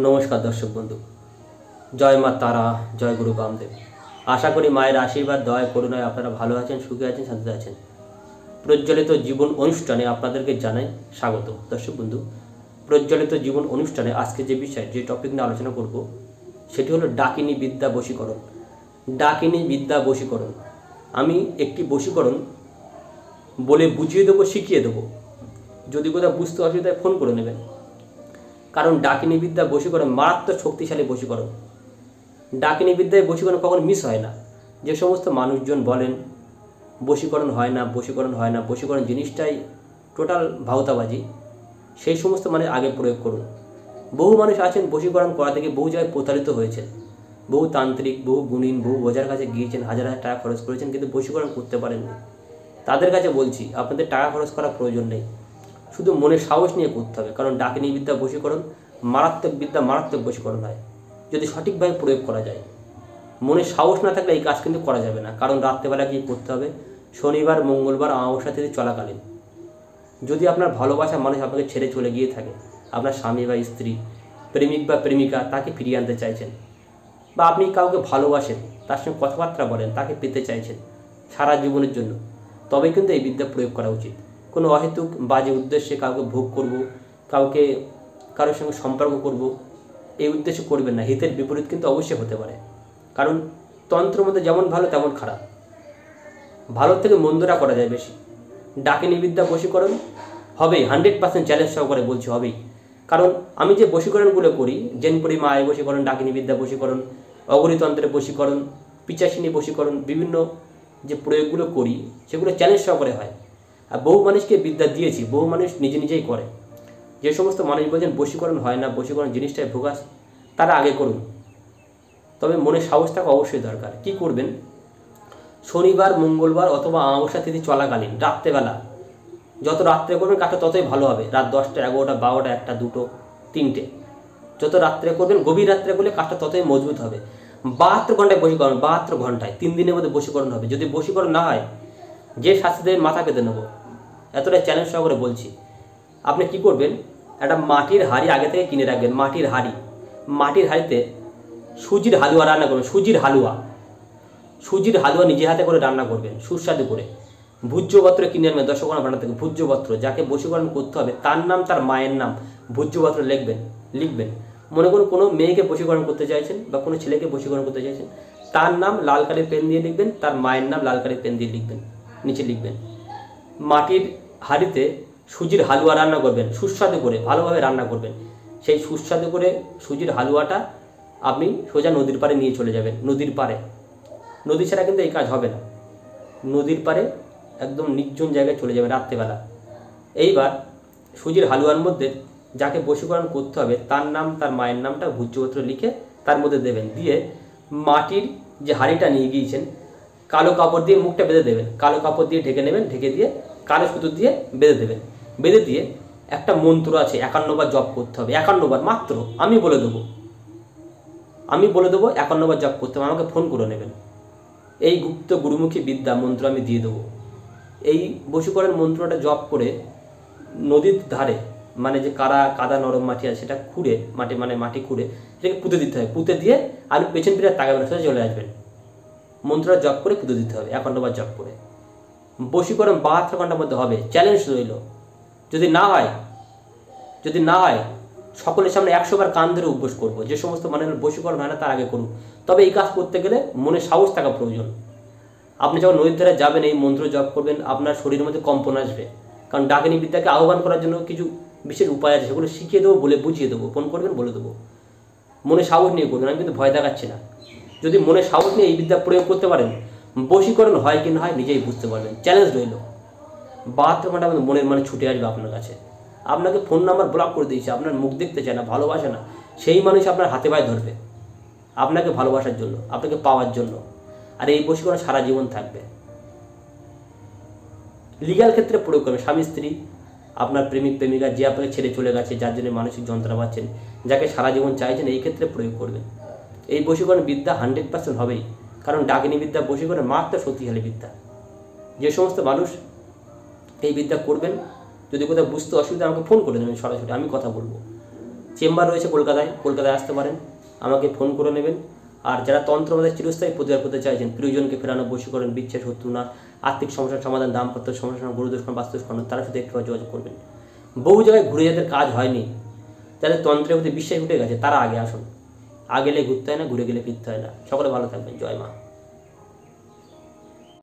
নমস্কার দর্শক বন্ধু, জয় মা তারা, জয় গুরু বামদেব। আশা করি মায়ের আশীর্বাদ, দয়া করুণায় আপনারা ভালো আছেন, সুখে আছেন, শান্তিতে আছেন। প্রজ্বলিত জীবন অনুষ্ঠানে আপনাদেরকে জানাই স্বাগত। দর্শক বন্ধু, প্রজ্বলিত জীবন অনুষ্ঠানে আজকে যে বিষয়, যে টপিক নিয়ে আলোচনা করব সেটি হলো ডাকিনী বিদ্যা বশীকরণ। ডাকিনী বিদ্যা বশীকরণ, আমি একটি বশীকরণ বলে বুঝিয়ে দেবো, শিখিয়ে দেবো। যদি কোথাও বুঝতে অসুবিধায় ফোন করে নেবেন, কারণ ডাকিনী বিদ্যা বশীকরণ মারাত্মক শক্তিশালী বশীকরণ। ডাকিনী বিদ্যায় বশীকরণ কখনো মিস হয় না। যে সমস্ত মানুষজন বলেন বশীকরণ হয় না, বশীকরণ হয় না, বশীকরণ জিনিসটাই টোটাল ভাওতাবাজি, সেই সমস্ত মানে আগে প্রয়োগ করুন। বহু মানুষ আছেন বশীকরণ করা থেকে বহু জায়গায় প্রতারিত হয়েছেন। বহু তান্ত্রিক, বহু গুণিন, বহু ওঝার কাছে গিয়েছেন, হাজার হাজার টাকা খরচ করেছেন, কিন্তু বশীকরণ করতে পারেননি। তাদের কাছে বলছি, আপনাদের টাকা খরচ করার প্রয়োজন নেই, শুধু মনে সাহস নিয়ে করতে হবে। কারণ ডাকিনী বিদ্যা বশীকরণ মারাত্মক বিদ্যা, মারাত্মক বশীকরণ হয় যদি সঠিকভাবে প্রয়োগ করা যায়। মনে সাহস না থাকলে এই কাজ কিন্তু করা যাবে না। কারণ রাত্রেবেলা গিয়ে করতে হবে, শনিবার, মঙ্গলবার, অমাবস্যা তিথি চলাকালীন। যদি আপনার ভালোবাসা মানুষ আপনাকে ছেড়ে চলে গিয়ে থাকে, আপনার স্বামী বা স্ত্রী, প্রেমিক বা প্রেমিকা, তাকে ফিরিয়ে আনতে চাইছেন, বা আপনি কাউকে ভালোবাসেন, তার সঙ্গে কথাবার্তা বলেন, তাকে পেতে চাইছেন সারা জীবনের জন্য, তবেই কিন্তু এই বিদ্যা প্রয়োগ করা উচিত। কোনো অহেতুক বাজে উদ্দেশ্যে কাউকে ভোগ করব, কারোর সঙ্গে সম্পর্ক করব, এই উদ্দেশ্যে করবেন না। হিতের বিপরীত কিন্তু অবশ্যই হতে পারে। কারণ তন্ত্রের মধ্যে যেমন ভালো তেমন খারাপ, ভালোর থেকে মন্দটা করা যায় বেশি। ডাকিনী বিদ্যা বশীকরণ হবেই, 100% চ্যালেঞ্জ সহকারে বলছি, হবেই। কারণ আমি যে বশীকরণগুলো করি, জেনপুরি মায়ের বশীকরণ, ডাকিনী বিদ্যা বশীকরণ, অগরিতন্ত্রের বশীকরণ, পিচাসিনী বশীকরণ, বিভিন্ন যে প্রয়োগগুলো করি সেগুলো চ্যালেঞ্জ সহকারে হয়। আর বহু মানুষকে বিদ্যা দিয়েছি, বহু মানুষ নিজে নিজেই করে। যে সমস্ত মানুষ বলছেন বশীকরণ হয় না, বশীকরণ জিনিসটাই ভোগাস, তারা আগে করুন। তবে মনে সাহস থাকা অবশ্যই দরকার। কি করবেন? শনিবার, মঙ্গলবার অথবা অমাবস্যা তিথি চলাকালীন রাত্রেবেলা, যত রাত্রে করবেন কাজটা ততই ভালো হবে। রাত 10টা, 11টা, 12টা, 1টা, 2টো, 3টে, যত রাত্রে করবেন, গভীর রাত্রে করলে কাজটা ততই মজবুত হবে। 72 ঘন্টায় বশীকরণ, 72 ঘন্টায়, 3 দিনের মধ্যে বশীকরণ হবে। যদি বশীকরণ না হয়, যে শাস্তি দেবেন মাথা পেতে নেব, এতটাই চ্যালেঞ্জ সহকারে বলছি। আপনি কি করবেন? একটা মাটির হাঁড়ি আগে থেকে কিনে রাখবেন। মাটির হাঁড়িতে সুজির হালুয়া রান্না করবেন। সুজির হালুয়া নিজে হাতে করে রান্না করবেন, সুস্বাদু করে। ভূজ্যপত্র কিনে আনবেন 10 কোনা ভান্ডার থেকে। ভূজ্যপত্র, যাকে বশীকরণ করতে হবে তার নাম, তার মায়ের নাম ভূজ্যপত্র লিখবেন। মনে করুন কোনো মেয়েকে বশীকরণ করতে চাইছেন বা কোনো ছেলেকে বশীকরণ করতে চাইছেন, তার নাম লাল কালির পেন দিয়ে লিখবেন, তার মায়ের নাম লাল কালির পেন দিয়ে লিখবেন, নিচে লিখবেন। মাটির হাঁড়িতে সুজির হালুয়া রান্না করবেন, সুস্বাদু করে, ভালোভাবে রান্না করবেন। সেই সুস্বাদু করে সুজির হালুয়াটা আপনি সোজা নদীর পাড়ে নিয়ে চলে যাবেন। নদীর পাড়ে, নদী ছাড়া কিন্তু এই কাজ হবে না। নদীর পাড়ে একদম নির্জন জায়গায় চলে যাবেন রাত্রেবেলা। এইবার সুজির হালুয়ার মধ্যে যাকে বশীকরণ করতে হবে তার নাম, তার মায়ের নামটা ভূজ্যপত্র লিখে তার মধ্যে দেবেন। দিয়ে মাটির যে হাঁড়িটা নিয়ে গিয়েছেন, কালো কাপড় দিয়ে মুখটা বেঁধে দেবেন। কালো কাপড় দিয়ে ঢেকে নেবেন, ঢেকে দিয়ে কালো সুতো দিয়ে বেঁধে দেবেন। বেঁধে দিয়ে একটা মন্ত্র আছে, 51 বার জপ করতে হবে। 51 বার মাত্র, আমি বলে দেবো 51 বার জপ করতে হবে। আমাকে ফোন করে নেবেন। এই গুপ্ত গুরুমুখী বিদ্যা মন্ত্র আমি দিয়ে দেবো। এই বশীকরণ মন্ত্রটা জপ করে নদীর ধারে, মানে যে কাদা নরম মাটি আছে সেটা খুঁড়ে, মাটি খুঁড়ে সেটাকে পুঁতে দিতে হবে। পুঁতে দিয়ে আপনি পেছন ফিরে তাকাবেন না, সোজা চলে আসবেন। মন্ত্রটা জপ করে পুঁতে দিতে হবে 51 বার জপ করে। বশীকরণ 72 ঘন্টার মধ্যে হবে, চ্যালেঞ্জ রইল। যদি না হয় সকলের সামনে 100 বার কান ধরে উপোস করবো। যে সমস্ত মানুষের বশীকরণ হয় না তার আগে করুন। তবে এই কাজ করতে গেলে মনে সাহস থাকা প্রয়োজন। আপনি যখন নদীর ধারে যাবেন, এই মন্ত্র জপ করবেন, আপনার শরীরের মধ্যে কম্পন আসবে। কারণ ডাকিনী বিদ্যাকে আহ্বান করার জন্য কিছু বিশেষ উপায় আছে, সেগুলো শিখিয়ে দেবো, বুঝিয়ে দেবো। ফোন করবেন, বলে দেবো। মনে সাহস নিয়ে করবেন, আমি কিন্তু ভয় দেখাচ্ছি না। যদি মনে সাহস নিয়ে এই বিদ্যা প্রয়োগ করতে পারেন, বশীকরণ হয় কি না হয় নিজেই বুঝতে পারবেন। চ্যালেঞ্জ রইল। 72 ঘন্টা মনের মানে ছুটে আসবে আপনার কাছে। আপনাকে ফোন নাম্বার ব্লক করে দিয়েছে, আপনার মুখ দেখতে চায় না, ভালোবাসে না, সেই মানুষ আপনার হাতে পায়ে ধরবে আপনাকে ভালোবাসার জন্য, আপনাকে পাওয়ার জন্য। আর এই বশীকরণ সারা জীবন থাকবে। লিগ্যাল ক্ষেত্রে প্রয়োগ করবেন। স্বামী স্ত্রী, আপনার প্রেমিক প্রেমিকা, যে আপনাকে ছেড়ে চলে গেছে, যার জন্য মানসিক যন্ত্রণা পাচ্ছেন, যাকে সারা জীবন চাইছেন, এই ক্ষেত্রে প্রয়োগ করবেন। এই বশীকরণ বিদ্যা 100% হবেই। কারণ ডাকিনী বিদ্যা বশীকরণ মাত্র শক্তিশালী বিদ্যা। যে সমস্ত মানুষ এই বিদ্যা করবেন, যদি কোথাও বুঝতে অসুবিধা, আমাকে ফোন করে দেবেন, সরাসরি আমি কথা বলবো। চেম্বার রয়েছে কলকাতায় আসতে পারেন, আমাকে ফোন করে নেবেন। আর যারা তন্ত্রমদের চিরস্থায়ী প্রতিকার করতে চাইছেন, প্রিয়জনকে ফেরানো, বশীকরণ, বিচ্ছেদ, শত্রুনা, আর্থিক সমস্যার সমাধান, দাম্পত্য সমস্যা, গুরুদর্শন, বাস্তুস্করণ, তারা শুধু একটু যোগাযোগ করবেন। বহু জায়গায় ঘুরে যাদের কাজ হয়নি, যাদের তন্ত্রের প্রতি বিশ্বাস উঠে গেছে, তারা আগে আসুন। আগে গেলে ঘুরতে হয় না, ঘুরে গেলে ফিরতে হয় না। সকলে ভালো থাকবেন। জয় মা।